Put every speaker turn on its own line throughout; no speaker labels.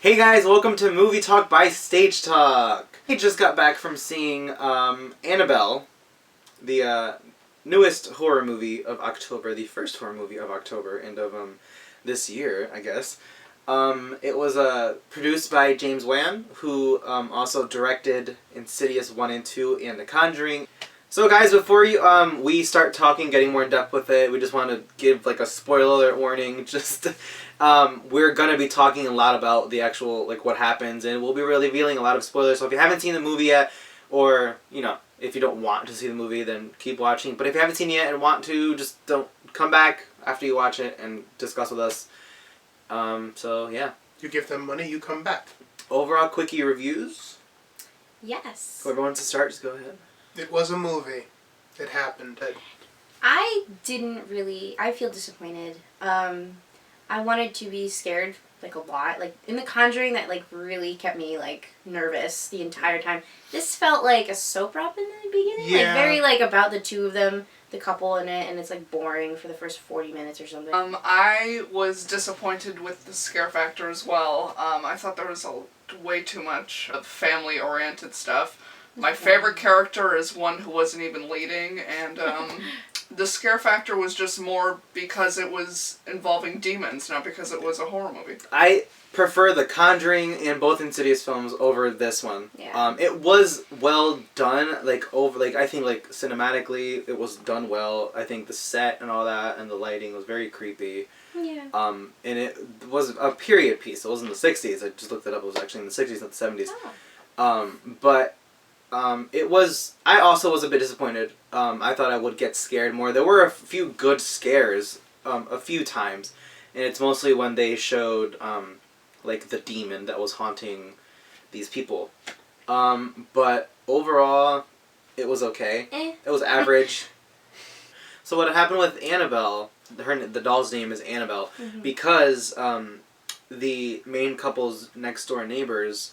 Hey guys, welcome to Movie Talk by Stage Talk. I just got back from seeing Annabelle, the newest horror movie of October, the first horror movie of October, and of this year, I guess. It was produced by James Wan, who also directed Insidious 1 and 2 and The Conjuring. So guys, before we start talking, getting more in depth with it, we just want to give like a spoiler alert warning. Just we're gonna be talking a lot about the actual what happens, and we'll be revealing a lot of spoilers. So if you haven't seen the movie yet, or if you don't want to see the movie, then keep watching. But if you haven't seen it yet and want to, just don't come back after you watch it and discuss with us. So yeah.
You give them money, you come back.
Overall, Quickie Reviews.
Yes.
Whoever wants to start, just go ahead.
It was a movie. It happened.
I feel disappointed. I wanted to be scared, a lot. In The Conjuring, that, really kept me, nervous the entire time. This felt like a soap opera in the beginning.
Yeah.
Very, about the two of them, the couple in it, and it's, boring for the first 40 minutes or something.
I was disappointed with the scare factor as well. I thought there was way too much of family-oriented stuff. My favorite character is one who wasn't even leading, and the scare factor was just more because it was involving demons, not because it was a horror movie.
I prefer The Conjuring and both Insidious films over this one.
Yeah.
It was well done, I think cinematically it was done well. I think the set and all that and the lighting was very creepy.
Yeah.
And it was a period piece. It wasn't the 60s. I just looked it up. It was actually in the 60s, not the 70s.
Oh.
It was... I also was a bit disappointed. I thought I would get scared more. There were a few good scares a few times. And it's mostly when they showed, the demon that was haunting these people. But overall, it was okay. It was average. So what happened with Annabelle, the doll's name is Annabelle, because the main couple's next door neighbors...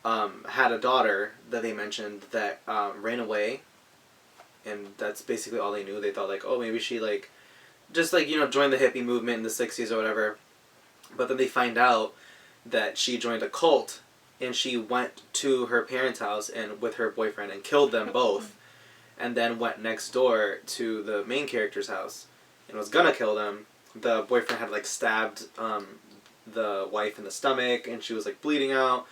had a daughter that they mentioned that ran away, and that's basically all they knew. They thought maybe she joined the hippie movement in the 60s or whatever, but then they find out that she joined a cult, and she went to her parents' house and with her boyfriend and killed them both, and then went next door to the main character's house and was gonna kill them. The boyfriend had stabbed the wife in the stomach, and she was bleeding out.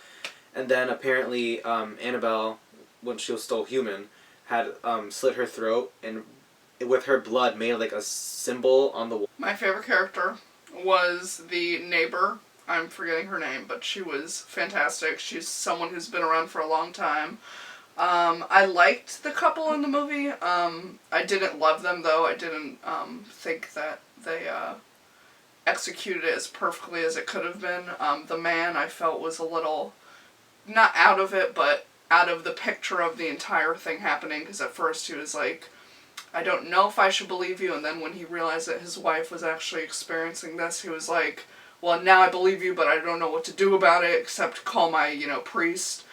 And then apparently Annabelle, when she was still human, had slit her throat and with her blood made a symbol on the wall.
My favorite character was the neighbor. I'm forgetting her name, but she was fantastic. She's someone who's been around for a long time. I liked the couple in the movie. I didn't love them, though. I didn't think that they executed it as perfectly as it could have been. The man, I felt, was a little... not out of it, but out of the picture of the entire thing happening, because at first he was I don't know if I should believe you, and then when he realized that his wife was actually experiencing this, he was well, now I believe you, but I don't know what to do about it, except call my, priest.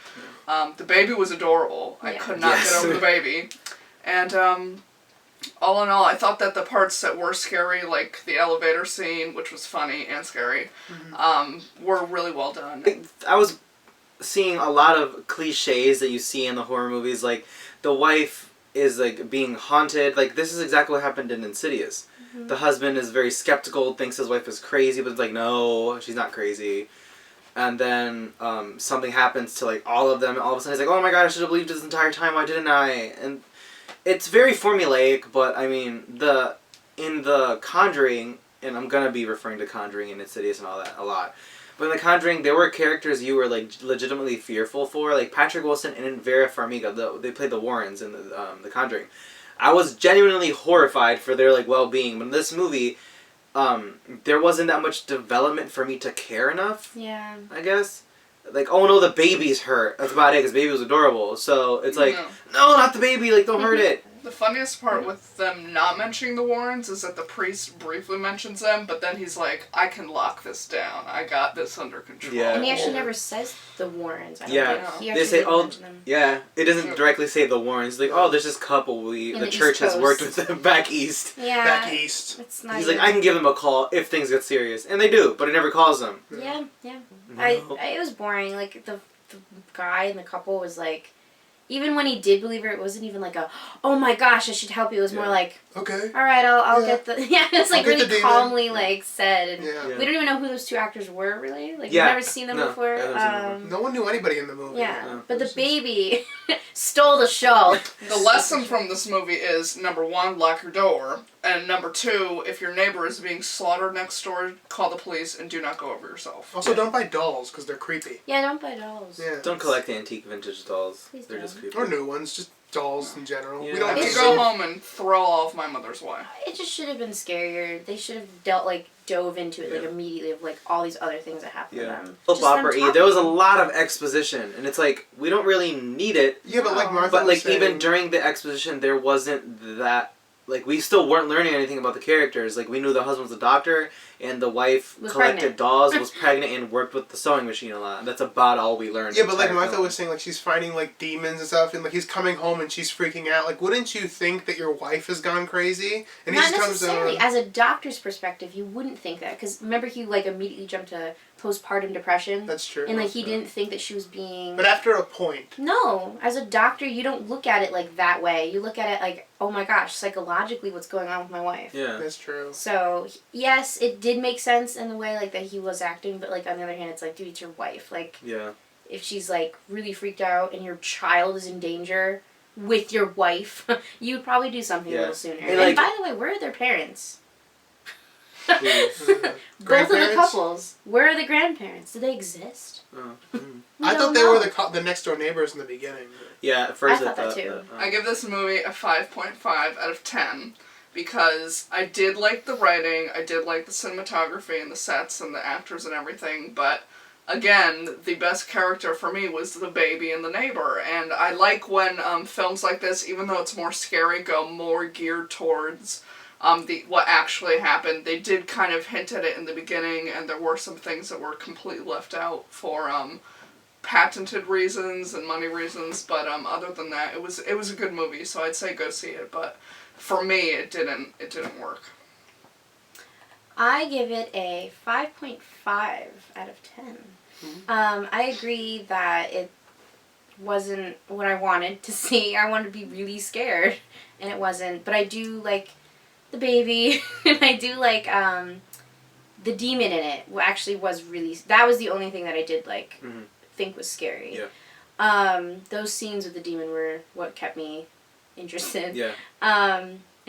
The baby was adorable. Yeah. I could not get over the baby. And, all in all, I thought that the parts that were scary, like the elevator scene, which was funny and scary, were really well done.
I was seeing a lot of cliches that you see in the horror movies, the wife is being haunted. This is exactly what happened in Insidious. The husband is very skeptical, thinks his wife is crazy, but it's no, she's not crazy. And then something happens to all of them, and all of a sudden he's oh my god, I should have believed this entire time, why didn't I? And it's very formulaic, but I mean in the Conjuring, and I'm gonna be referring to Conjuring and Insidious and all that a lot. But in The Conjuring, there were characters you were legitimately fearful for, Patrick Wilson and Vera Farmiga. They played the Warrens in the Conjuring. I was genuinely horrified for their well-being. But in this movie, there wasn't that much development for me to care enough.
Yeah.
I guess. Oh no, the baby's hurt. That's about it, because the baby was adorable. So it's no, not the baby. Don't hurt it.
The funniest part with them not mentioning the Warrens is that the priest briefly mentions them, but then he's like, I can lock this down. I got this under control.
Yeah.
And he actually never says the Warrens. I don't
Yeah.
think. He
They
actually
say,
didn't
oh,
mention them.
yeah. It doesn't directly say the Warrens. Like, oh, there's this couple
In
the
the
church
East
has worked
Coast.
with them back east.
Yeah.
Back east.
It's not
He's like,
even-
I can give them a call if things get serious. And they do, but he never calls them.
Yeah.
No.
It was boring. Like, the guy and the couple was like... Even when he did believe her, it wasn't even like a, oh my gosh, I should help you. It was more like,
Okay.
all right, I'll
Yeah.
get the... Yeah, it's like
I'll get the
really
demon.
calmly like said. And
Yeah.
we don't even know who those two actors were, really. Like,
Yeah.
we've never seen them
No,
before.
I haven't seen them
No one knew anybody in the movie.
Yeah,
No.
but the baby stole the show.
The lesson from this movie is, number one, lock your door. And number two, if your neighbor is being slaughtered next door, call the police and do not go over yourself.
Also, don't buy dolls because they're creepy.
Yeah, don't buy dolls.
Yeah.
Don't collect antique vintage dolls.
Please
They're just
don't.
creepy.
Or new ones, just dolls in general.
Yeah.
We don't
I
need
could
It's
go
so-
home and throw all of my mother's away.
It just should have been scarier. They should have dove into it
Yeah.
immediately of like all these other things that happened
Yeah.
to them.
Soap
Just them
opera there was a
talking.
lot of exposition, and it's like, we don't really need it.
Yeah, but like
Oh.
Martha
But
was
like
saying,
even during the exposition, there wasn't that. Like we still weren't learning anything about the characters. Like we knew the husband was a doctor, and the wife
Was
collected
pregnant.
dolls, was pregnant, and worked with the sewing machine a lot. And that's about all we learned.
Yeah,
the
but like
entire
Martha
film.
was saying, like she's fighting like demons and stuff, and like he's coming home and she's freaking out. Like, wouldn't you think that your wife has gone crazy? And
Not
he just comes
necessarily.
on.
As a doctor's perspective, you wouldn't think that because remember he like immediately jumped to postpartum depression,
That's true.
and like he didn't think that she was being.
But after a point.
No, as a doctor, you don't look at it like that way. You look at it like, oh my gosh, psychologically, what's going on with my wife?
Yeah.
That's true.
So yes, it did make sense in the way like that he was acting, but like on the other hand, it's like, dude, it's your wife. Like,
Yeah.
if she's like really freaked out and your child is in danger with your wife, you would probably do something a
Yeah.
little sooner.
And,
And,
like-
by the way, where are their parents?
Mm.
Both of the
Grandparents?
couples. Where are the grandparents? Do they exist?
Oh,
We
I
don't
thought they
know.
were the next door neighbors in the beginning.
yeah. At first
I thought that too.
I give this movie a 5.5 out of 10 because I did like the writing, I did like the cinematography and the sets and the actors and everything, but again, the best character for me was the baby and the neighbor, and I like when films like this, even though it's more scary, go more geared towards what actually happened. They did kind of hint at it in the beginning, and there were some things that were completely left out for patented reasons and money reasons, but other than that, it was a good movie, so I'd say go see it, but for me it didn't work.
I give it a 5.5 out of 10. I agree that it wasn't what I wanted to see. I wanted to be really scared, and it wasn't. But I do like the baby, and I do like the demon in it. Actually, was really that was the only thing that I did like think was scary.
Yeah.
Those scenes with the demon were what kept me interested.
Yeah.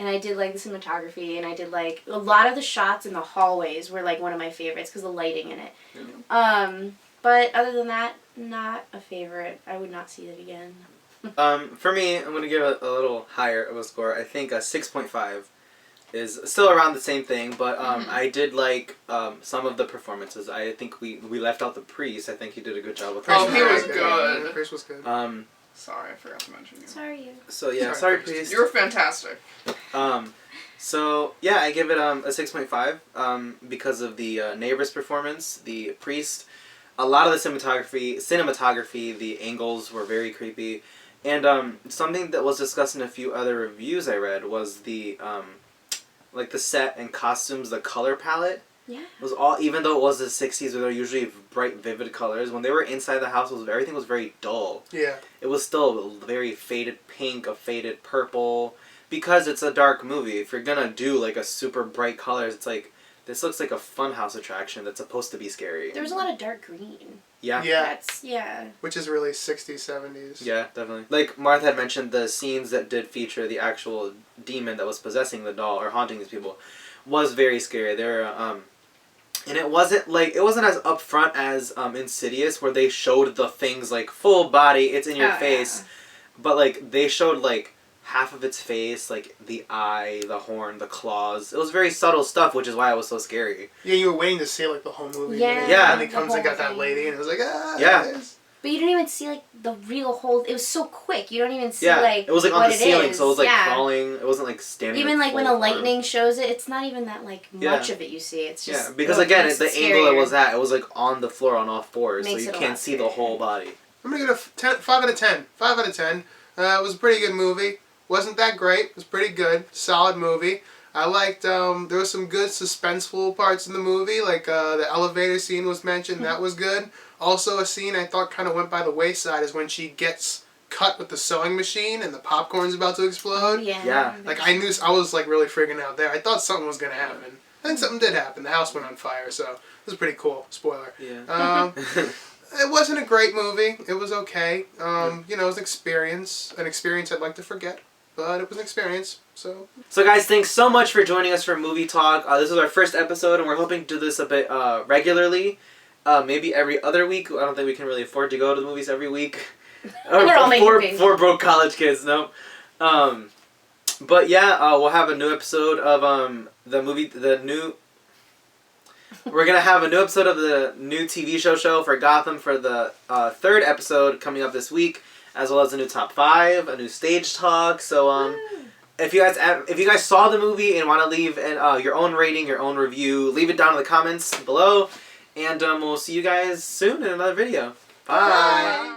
And I did like the cinematography, and I did like a lot of the shots in the hallways were like one of my favorites because the lighting in it. But other than that, not a favorite. I would not see it again.
For me, I'm gonna give it a little higher of a score. I think a 6.5 is still around the same thing, but I did like some of the performances. I think we left out the priest. I think he did a good job with
Oh,
that.
he was
Yeah,
good.
the priest was good.
Sorry, I forgot to mention you.
Sorry, you.
So yeah,
Sorry,
sorry
priest.
priest.
You're fantastic.
So yeah, I give it a 6.5 because of the neighbor's performance, the priest, a lot of the cinematography, the angles were very creepy, and something that was discussed in a few other reviews I read was the like the set and costumes, the color palette.
Yeah.
Was all, even though it was the 60s where they were usually bright, vivid colors, when they were inside the house, everything was very dull.
Yeah.
It was still a very faded pink, a faded purple, because it's a dark movie. If you're gonna do like a super bright colors, it's like, this looks like a funhouse attraction that's supposed to be scary.
There was a lot of dark green.
Yeah.
Yeah.
Yeah.
Which is really 60s, 70s.
Yeah, definitely. Like Martha had mentioned, the scenes that did feature the actual demon that was possessing the doll or haunting these people was very scary. And it wasn't as upfront as Insidious, where they showed the things like full body, it's in your face, but like they showed like half of its face, like the eye, the horn, the claws. It was very subtle stuff, which is why it was so scary.
Yeah, you were waiting to see like the whole movie.
Yeah.
Yeah.
And then he comes and got that lady, and it was like, ah.
Yeah.
Yes.
But you don't even see like the real whole. It was so quick. You don't even see
Yeah,
like
it was like on
what
the
it
ceiling,
is.
so it was like
Yeah.
crawling. It wasn't like standing.
Even like when
full
the
form.
lightning shows it, it's not even that like
Yeah.
much of it you see. It's just
because
it
again,
makes
the
it
angle it
scarier.
was at, it was like on the floor on all fours, so
Makes
you
it a
can't
lot
see the
scarier.
whole body.
I'm gonna give it a 5 out of 10. 5 out of 10. It was a pretty good movie. Wasn't that great. It was pretty good. Solid movie. I liked, there was some good suspenseful parts in the movie, like the elevator scene was mentioned. That was good. Also a scene I thought kind of went by the wayside is when she gets cut with the sewing machine and the popcorn's about to explode.
Yeah.
Yeah.
Like I was like really freaking out there. I thought something was gonna happen. I think something did happen. The house went on fire, so it was pretty cool. Spoiler.
Yeah.
It wasn't a great movie. It was okay. You know, it was an experience I'd like to forget, but it was an experience. So
Guys, thanks so much for joining us for Movie Talk. This is our first episode, and we're hoping to do this a bit regularly. Maybe every other week. I don't think we can really afford to go to the movies every week.
We're all making
four broke college kids, no. But yeah, we'll have a new episode of We're gonna have a new episode of the new TV show for Gotham for the third episode coming up this week, as well as a new top 5, a new stage talk. So if you guys saw the movie and want to leave your own rating, your own review, leave it down in the comments below, and we'll see you guys soon in another video. Bye.